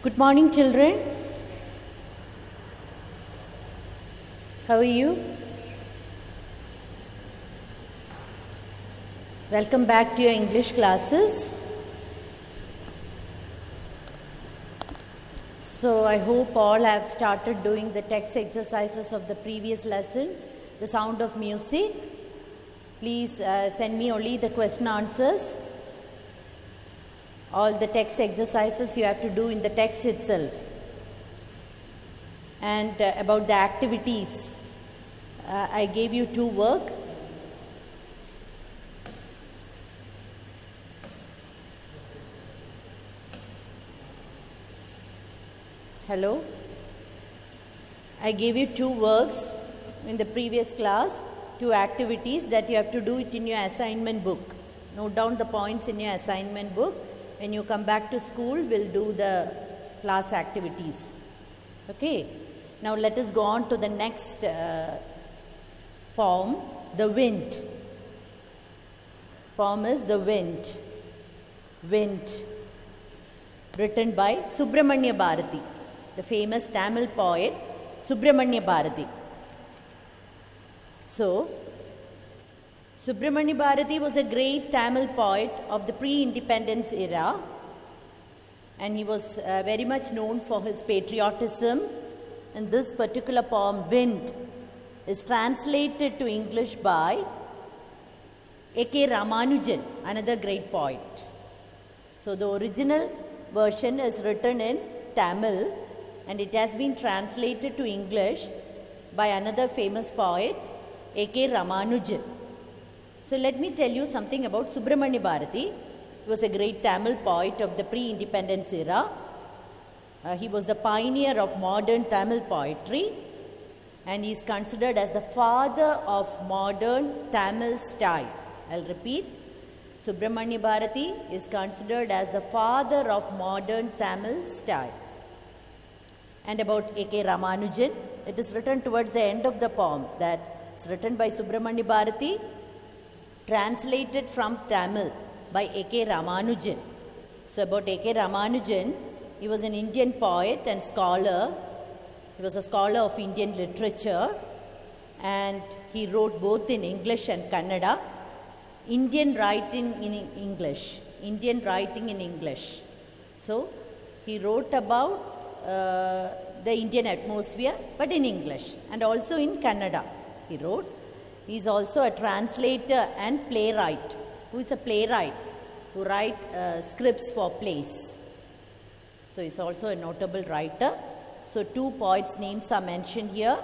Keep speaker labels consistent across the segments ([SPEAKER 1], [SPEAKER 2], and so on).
[SPEAKER 1] Good morning, children. How are you? Welcome back to your English classes. So I hope all have started doing the text exercises of the previous lesson, The Sound of Music. Please send me only the question answers. All the text exercises you have to do in the text itself. And about the activities, I gave you 2 work. Hello? I gave you 2 works in the previous class, 2 activities that you have to do it in your assignment book. Note down the points in your assignment book. When you come back to school, we'll do the class activities. Okay? Now let us go on to the next poem, The Wind. Poem is The Wind. Wind. Written by Subramanya Bharati, the famous Tamil poet Subramanya Bharati. So, Subramanya Bharati was a great Tamil poet of the pre-independence era, and he was very much known for his patriotism. And this particular poem, Wind, is translated to English by A.K. Ramanujan, another great poet. So the original version is written in Tamil, and it has been translated to English by another famous poet, A.K. Ramanujan. So let me tell you something about Subramanya Bharati. He was a great Tamil poet of the pre-independence era. He was the pioneer of modern Tamil poetry, and he is considered as the father of modern Tamil style. I'll repeat. Subramanya Bharati is considered as the father of modern Tamil style. And about A.K. Ramanujan, it is written towards the end of the poem that it's written by Subramanya Bharati, translated from Tamil by A.K. Ramanujan. So about A.K. Ramanujan, he was an Indian poet and scholar. He was a scholar of Indian literature, and he wrote both in English and Kannada. Indian writing in English. So he wrote about the Indian atmosphere, but in English, and also in Kannada he wrote. He is also a translator and playwright. Who is a playwright? Who writes scripts for plays. So he is also a notable writer. So 2 poets' names are mentioned here,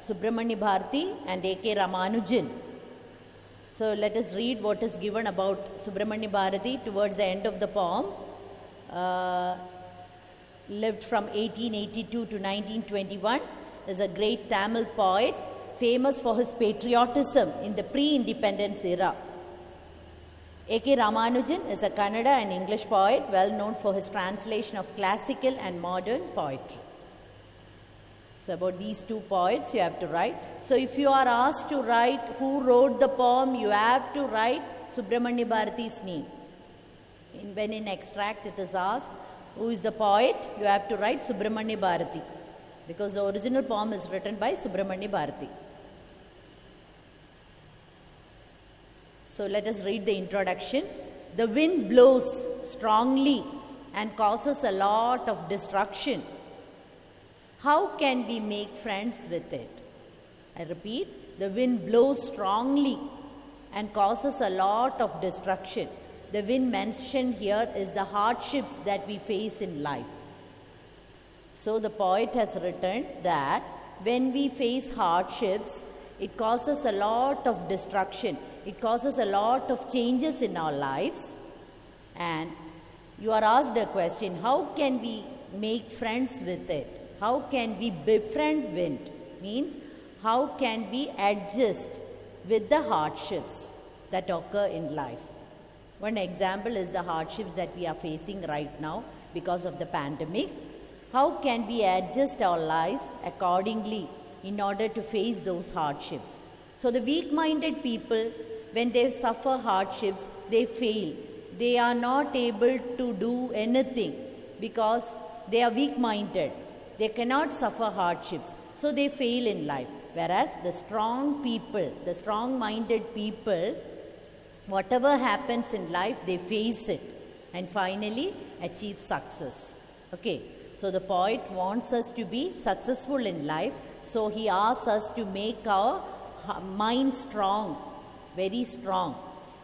[SPEAKER 1] Subramanya Bharati and A.K. Ramanujan. So let us read what is given about Subramanya Bharati towards the end of the poem. Lived from 1882 to 1921. Is a great Tamil poet, famous for his patriotism in the pre-independence era. A.K. Ramanujan is a Kannada and English poet, well known for his translation of classical and modern poetry. So about these 2 poets you have to write. So if you are asked to write who wrote the poem, you have to write Subramanya Bharati's name. When in extract it is asked who is the poet, you have to write Subramanya Bharati, because the original poem is written by Subramanya Bharati. So let us read the introduction. The wind blows strongly and causes a lot of destruction. How can we make friends with it? I repeat, the wind blows strongly and causes a lot of destruction. The wind mentioned here is the hardships that we face in life. So the poet has written that when we face hardships, it causes a lot of destruction. It causes a lot of changes in our lives. And you are asked a question, how can we make friends with it? How can we befriend wind? Means, how can we adjust with the hardships that occur in life? One example is the hardships that we are facing right now because of the pandemic. How can we adjust our lives accordingly in order to face those hardships? So the weak-minded people, when they suffer hardships, they fail. They are not able to do anything because they are weak-minded. They cannot suffer hardships, so they fail in life. Whereas the strong people, the strong-minded people, whatever happens in life, they face it and finally achieve success. Okay, so the poet wants us to be successful in life, so he asks us to make our mind strong, very strong.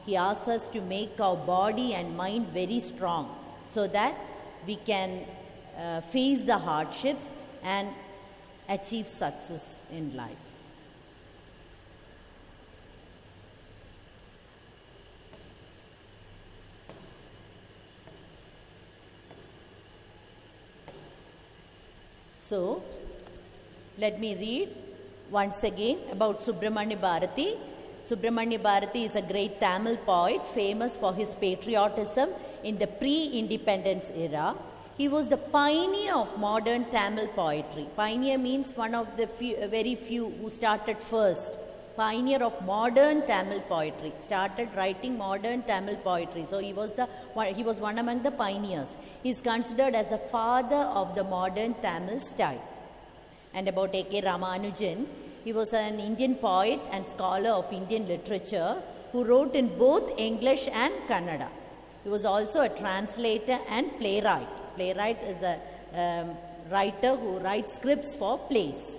[SPEAKER 1] He asks us to make our body and mind very strong so that we can face the hardships and achieve success in life. So, let me read once again about Subramanya Bharati. Subramanya Bharati is a great Tamil poet, famous for his patriotism in the pre-independence era. He was the pioneer of modern Tamil poetry. Pioneer means one of the very few who started first. Pioneer of modern Tamil poetry. Started writing modern Tamil poetry. So he was one among the pioneers. He is considered as the father of the modern Tamil style. And about A.K. Ramanujan, he was an Indian poet and scholar of Indian literature who wrote in both English and Kannada. He was also a translator and playwright. Playwright is a writer who writes scripts for plays.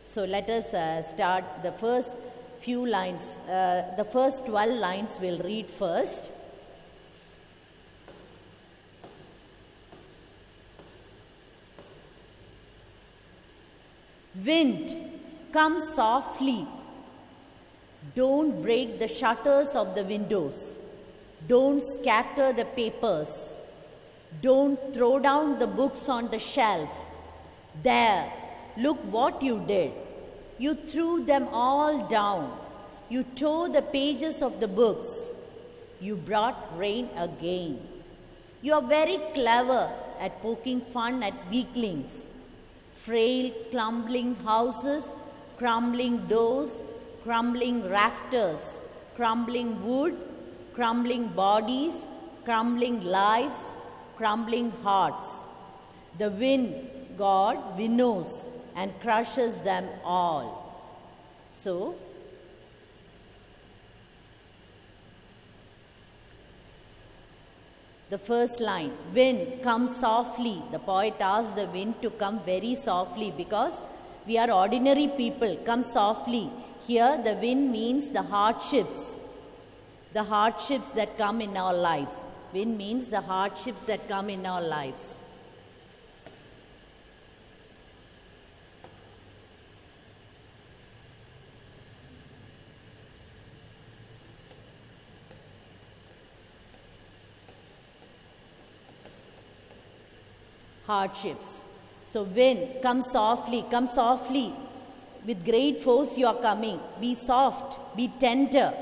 [SPEAKER 1] So let us start the first few lines. The first 12 lines we'll read first. Wind, come softly. Don't break the shutters of the windows. Don't scatter the papers. Don't throw down the books on the shelf. There, look what you did. You threw them all down. You tore the pages of the books. You brought rain again. You are very clever at poking fun at weaklings. Frail, crumbling houses, crumbling doors, crumbling rafters, crumbling wood, crumbling bodies, crumbling lives, crumbling hearts. The wind god winnows and crushes them all. So, the first line, wind, come softly. The poet asks the wind to come very softly because we are ordinary people. Come softly. Here the wind means the hardships that come in our lives. Wind means the hardships that come in our lives. Hardships. So wind, come softly, come softly. With great force you are coming. Be soft, be tender.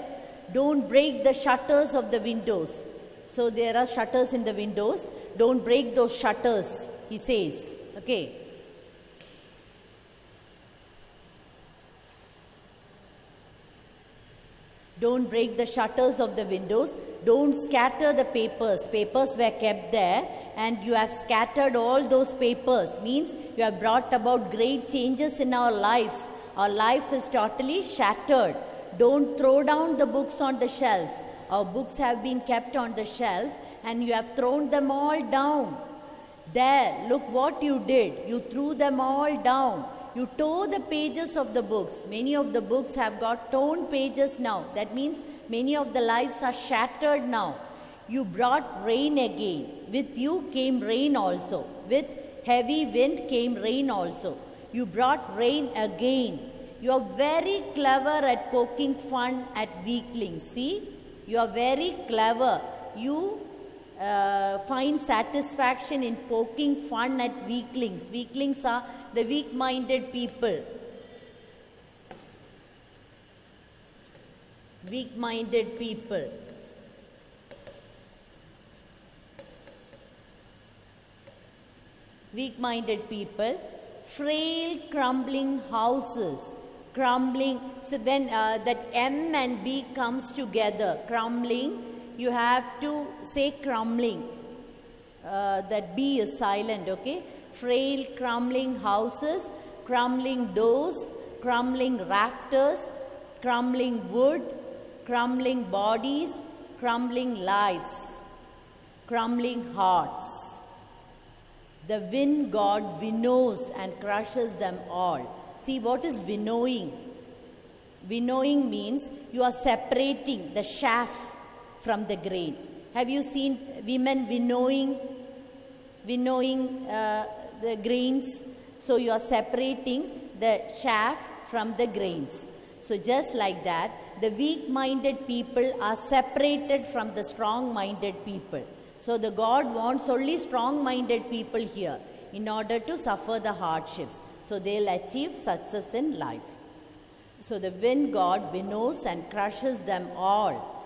[SPEAKER 1] Don't break the shutters of the windows. So there are shutters in the windows. Don't break those shutters, he says. Okay. Don't break the shutters of the windows. Don't scatter the papers. Papers were kept there and you have scattered all those papers. Means you have brought about great changes in our lives. Our life is totally shattered. Don't throw down the books on the shelves. Our books have been kept on the shelf and you have thrown them all down. There, look what you did. You threw them all down. You tore the pages of the books. Many of the books have got torn pages now. That means many of the lives are shattered now. You brought rain again. With you came rain also. With heavy wind came rain also. You brought rain again. You are very clever at poking fun at weaklings. See, you are very clever. You find satisfaction in poking fun at weaklings. Weaklings are the weak-minded people. Weak-minded people. Weak-minded people. Frail, crumbling houses. Crumbling. So when that M and B comes together, crumbling, you have to say crumbling. that B is silent, okay? Frail, crumbling houses, crumbling doors, crumbling rafters, crumbling wood, crumbling bodies, crumbling lives, crumbling hearts. The wind god winnows and crushes them all. See, what is winnowing? Winnowing means you are separating the chaff from the grain. Have you seen women winnowing the grains? So you are separating the chaff from the grains. So just like that, the weak-minded people are separated from the strong-minded people. So the God wants only strong-minded people here in order to suffer the hardships. So they'll achieve success in life. So the wind god winnows and crushes them all.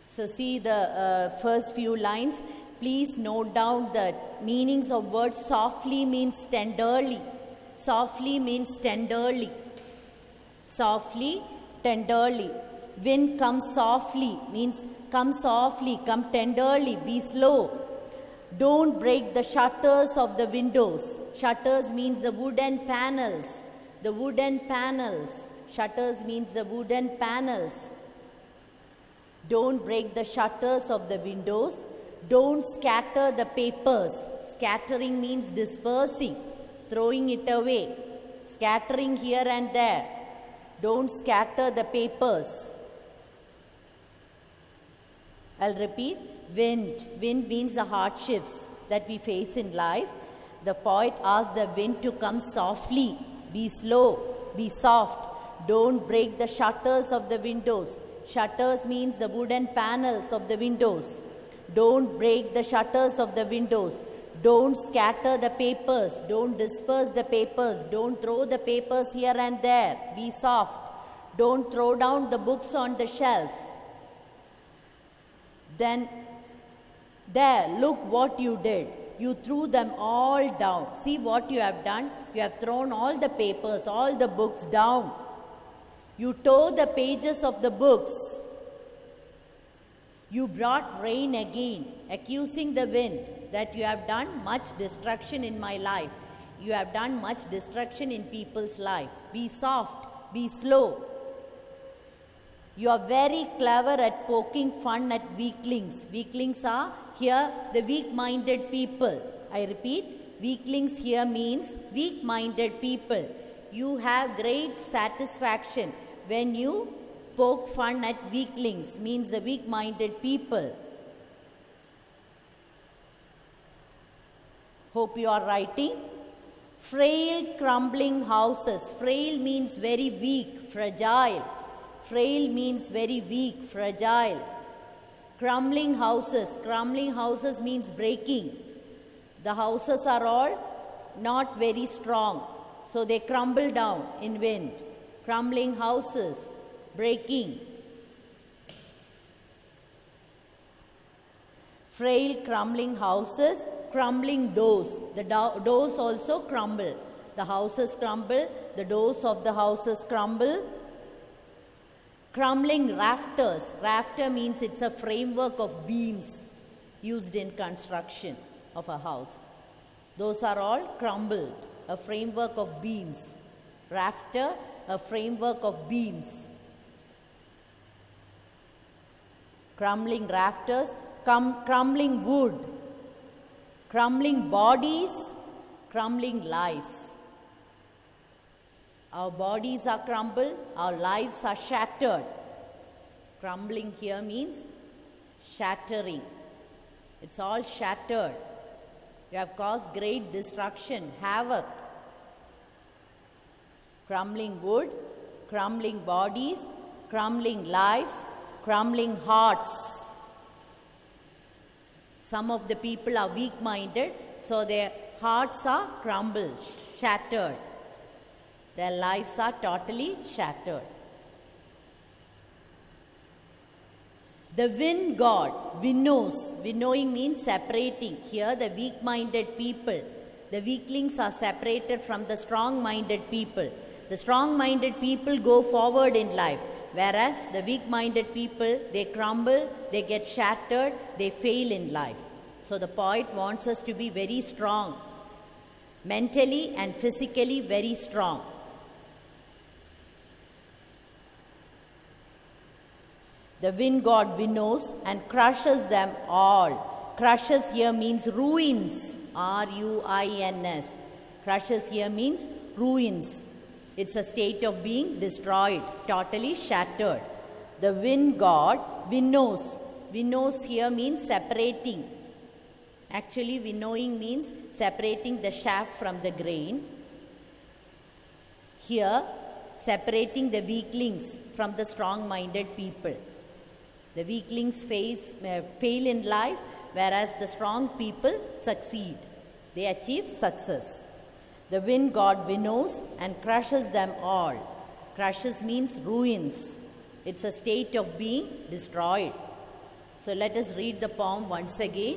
[SPEAKER 1] So see the first few lines. Please note down the meanings of words. Softly means tenderly. Softly means tenderly. Softly, tenderly. Wind comes softly means come softly, come tenderly, be slow. Don't break the shutters of the windows. Shutters means the wooden panels. The wooden panels. Shutters means the wooden panels. Don't break the shutters of the windows. Don't scatter the papers. Scattering means dispersing, throwing it away. Scattering here and there. Don't scatter the papers. I'll repeat. Wind. Wind means the hardships that we face in life. The poet asks the wind to come softly. Be slow. Be soft. Don't break the shutters of the windows. Shutters means the wooden panels of the windows. Don't break the shutters of the windows. Don't scatter the papers. Don't disperse the papers. Don't throw the papers here and there. Be soft. Don't throw down the books on the shelf. Then, there, look what you did. You threw them all down. See what you have done? You have thrown all the papers, all the books down. You tore the pages of the books. You brought rain again, accusing the wind that you have done much destruction in my life. You have done much destruction in people's life. Be soft, be slow. You are very clever at poking fun at weaklings. Weaklings are here the weak-minded people. I repeat, weaklings here means weak-minded people. You have great satisfaction when you poke fun at weaklings, means the weak-minded people. Hope you are writing. Frail, crumbling houses. Frail means very weak, fragile. Frail means very weak, fragile. Crumbling houses. Crumbling houses means breaking. The houses are all not very strong, so they crumble down in wind. Crumbling houses, breaking. Frail, crumbling houses, crumbling doors. The doors also crumble. The houses crumble, the doors of the houses crumble. Crumbling rafters. Rafter means it's a framework of beams used in construction of a house. Those are all crumbled, a framework of beams. Rafter, a framework of beams. Crumbling rafters, crumbling wood, crumbling bodies, crumbling lives. Our bodies are crumbled, our lives are shattered. Crumbling here means shattering. It's all shattered. You have caused great destruction, havoc. Crumbling wood, crumbling bodies, crumbling lives, crumbling hearts. Some of the people are weak-minded, so their hearts are crumbled, shattered. Their lives are totally shattered. The wind god winnows. Winnowing means separating. Here the weak-minded people, The weaklings are separated from the strong-minded people. The strong-minded people go forward in life, whereas the weak-minded people, they crumble, they get shattered, they fail in life. So the poet wants us to be very strong, mentally and physically very strong. The wind god winnows and crushes them all. Crushes here means ruins. R-U-I-N-S. Crushes here means ruins. It's a state of being destroyed, totally shattered. The wind god winnows. Winnows here means separating. Actually, winnowing means separating the chaff from the grain. Here, separating the weaklings from the strong-minded people. The weaklings fail in life, whereas the strong people succeed. They achieve success. The wind god winnows and crushes them all. Crushes means ruins. It's a state of being destroyed. So let us read the poem once again.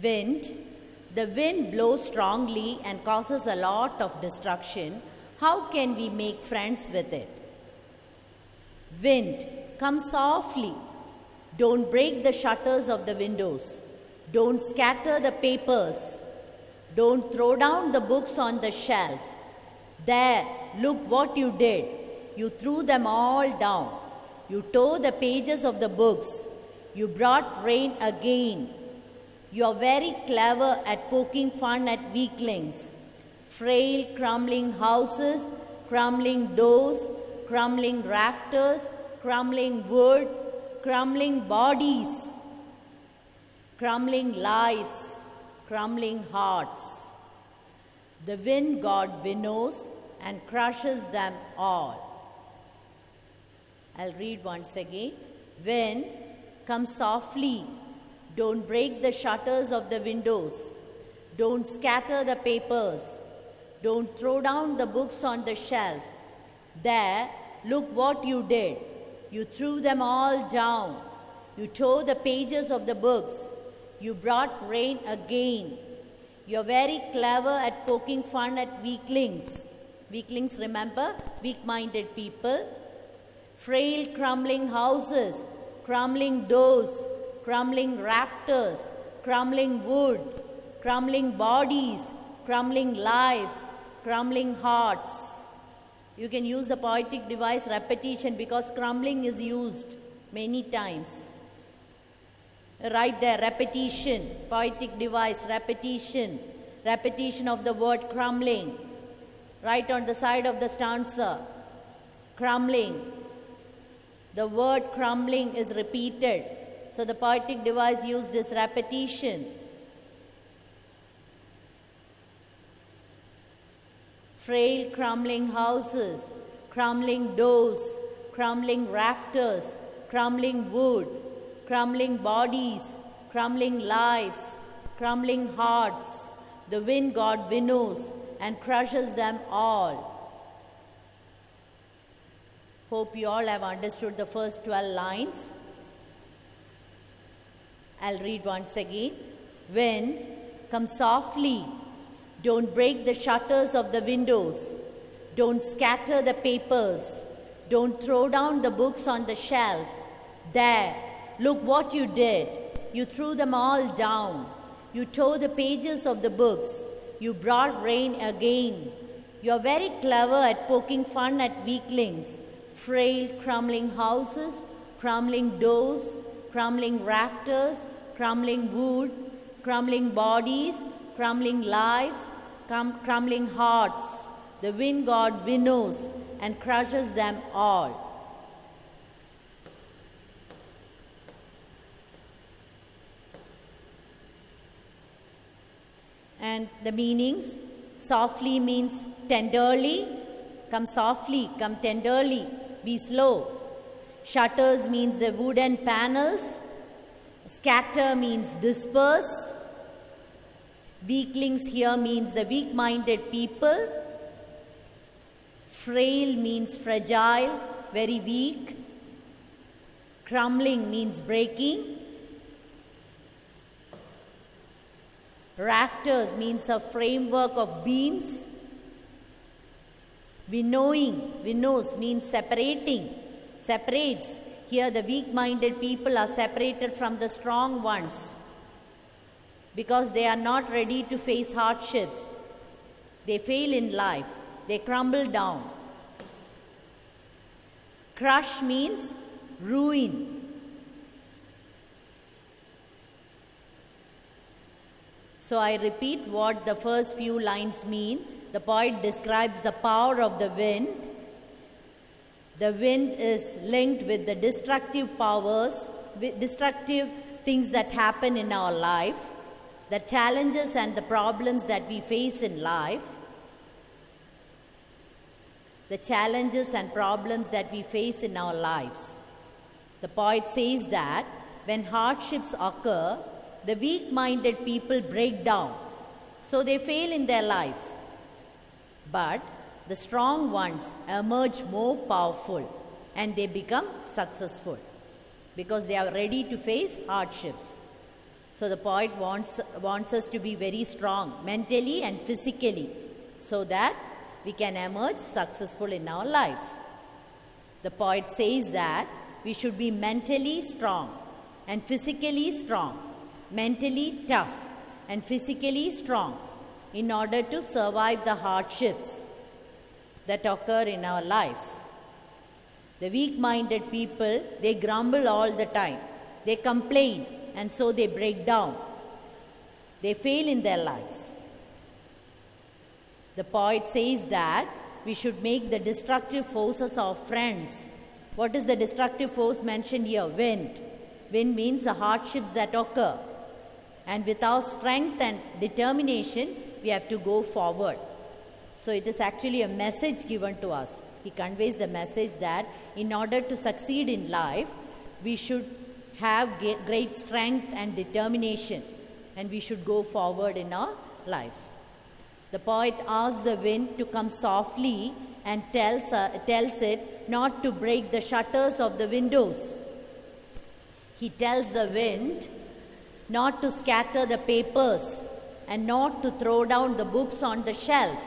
[SPEAKER 1] Wind. The wind blows strongly and causes a lot of destruction. How can we make friends with it? Wind, come softly. Don't break the shutters of the windows. Don't scatter the papers. Don't throw down the books on the shelf. There, look what you did. You threw them all down. You tore the pages of the books. You brought rain again. You are very clever at poking fun at weaklings. Frail, crumbling houses, crumbling doors, crumbling rafters, crumbling wood, crumbling bodies, crumbling lives, crumbling hearts. The wind god winnows and crushes them all. I'll read once again. Wind, come softly. Don't break the shutters of the windows. Don't scatter the papers. Don't throw down the books on the shelf. There, look what you did. You threw them all down. You tore the pages of the books. You brought rain again. You're very clever at poking fun at weaklings. Weaklings, remember? Weak-minded people. Frail, crumbling houses, crumbling doors, crumbling rafters, crumbling wood, crumbling bodies, crumbling lives, crumbling hearts. You can use the poetic device repetition because crumbling is used many times. Write there, repetition, poetic device, repetition, repetition of the word crumbling. Write on the side of the stanza, crumbling. The word crumbling is repeated. So the poetic device used is repetition. Frail, crumbling houses, crumbling doors, crumbling rafters, crumbling wood, crumbling bodies, crumbling lives, crumbling hearts. The wind god winnows and crushes them all. Hope you all have understood the first 12 lines. I'll read once again. Wind, come softly. Don't break the shutters of the windows. Don't scatter the papers. Don't throw down the books on the shelf. There, look what you did. You threw them all down. You tore the pages of the books. You brought rain again. You're very clever at poking fun at weaklings. Frail, crumbling houses, crumbling doors, crumbling rafters, crumbling wood, crumbling bodies, crumbling lives, crumbling hearts. The wind god winnows and crushes them all. And the meanings, softly means tenderly. Come softly, come tenderly, be slow. Shutters means the wooden panels. Scatter means disperse. Weaklings here means the weak-minded people. Frail means fragile, very weak. Crumbling means breaking. Rafters means a framework of beams. Winnows means separating, separates. Here the weak-minded people are separated from the strong ones because they are not ready to face hardships. They fail in life. They crumble down. Crush means ruin. So I repeat what the first few lines mean. The poet describes the power of the wind. The wind is linked with the destructive powers, with destructive things that happen in our life, the challenges and the problems that we face in life. The challenges and problems that we face in our lives. The poet says that when hardships occur, the weak-minded people break down, so they fail in their lives. But the strong ones emerge more powerful and they become successful because they are ready to face hardships. So the poet wants us to be very strong mentally and physically so that we can emerge successful in our lives. The poet says that we should be mentally strong and physically strong, mentally tough and physically strong in order to survive the hardships that occur in our lives. The weak-minded people, they grumble all the time. They complain and so they break down. They fail in their lives. The poet says that we should make the destructive forces our friends. What is the destructive force mentioned here? Wind. Wind means the hardships that occur. And with our strength and determination, we have to go forward. So it is actually a message given to us. He conveys the message that in order to succeed in life, we should have great strength and determination, and we should go forward in our lives. The poet asks the wind to come softly and tells it not to break the shutters of the windows. He tells the wind not to scatter the papers and not to throw down the books on the shelf.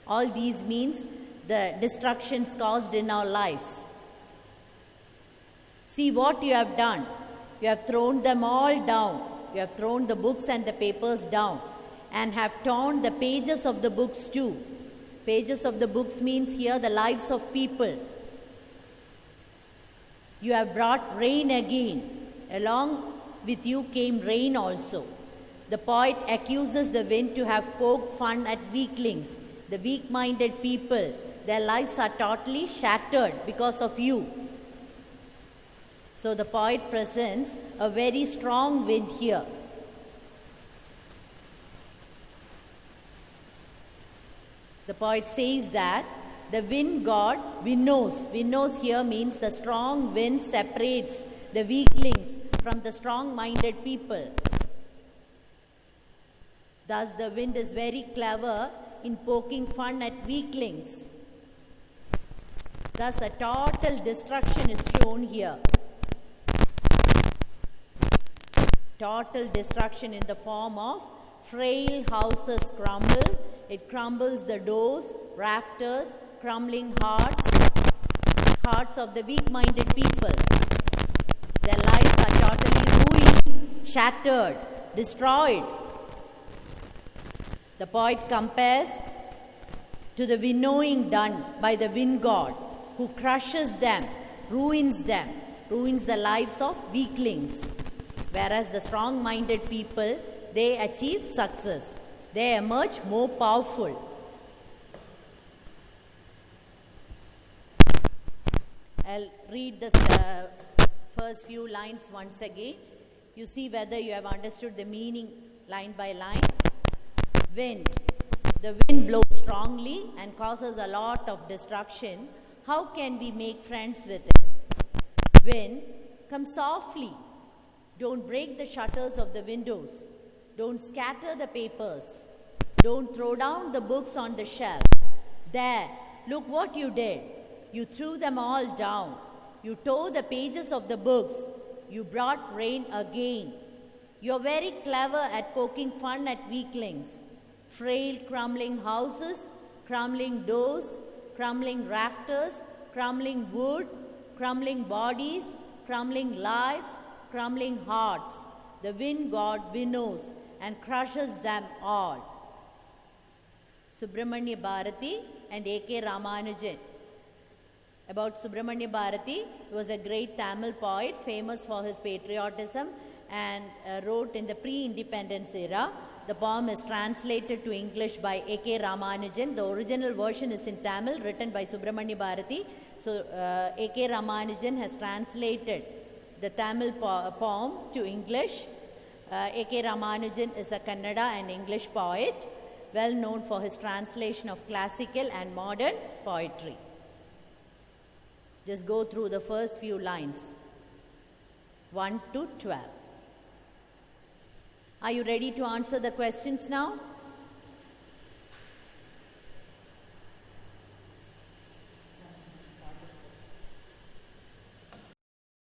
[SPEAKER 1] All these means the destructions caused in our lives. See what you have done. You have thrown them all down. You have thrown the books and the papers down and have torn the pages of the books too. Pages of the books means here the lives of people. You have brought rain again. Along with you came rain also. The poet accuses the wind to have poked fun at weaklings. The weak-minded people, their lives are totally shattered because of you. So the poet presents a very strong wind here. The poet says that the wind god winnows. Winnows here means the strong wind separates the weaklings from the strong-minded people. Thus the wind is very clever in poking fun at weaklings. Thus a total destruction is shown here. Total destruction in the form of frail houses crumble. It crumbles the doors, rafters, crumbling hearts of the weak-minded people. Their lives are totally ruined, shattered, destroyed. The poet compares to the winnowing done by the wind god, who crushes them, ruins the lives of weaklings. Whereas the strong-minded people, they achieve success. They emerge more powerful. I'll read the first few lines once again. You see whether you have understood the meaning line by line. Wind. The wind blows strongly and causes a lot of destruction. How can we make friends with it? Wind, come softly. Don't break the shutters of the windows. Don't scatter the papers. Don't throw down the books on the shelf. There, look what you did. You threw them all down. You tore the pages of the books. You brought rain again. You're very clever at poking fun at weaklings. Frail, crumbling houses, crumbling doors, crumbling rafters, crumbling wood, crumbling bodies, crumbling lives, crumbling hearts. The wind god winnows and crushes them all. Subramanya Bharati and A.K. Ramanujan. About Subramanya Bharati, he was a great Tamil poet, famous for his patriotism, and wrote in the pre-independence era. The poem is translated to English by A.K. Ramanujan. The original version is in Tamil, written by Subramanya Bharati. So A.K. Ramanujan has translated the Tamil poem to English. A.K. Ramanujan is a Kannada and English poet, well known for his translation of classical and modern poetry. Just go through the first few lines, 1 to 12. Are you ready to answer the questions now?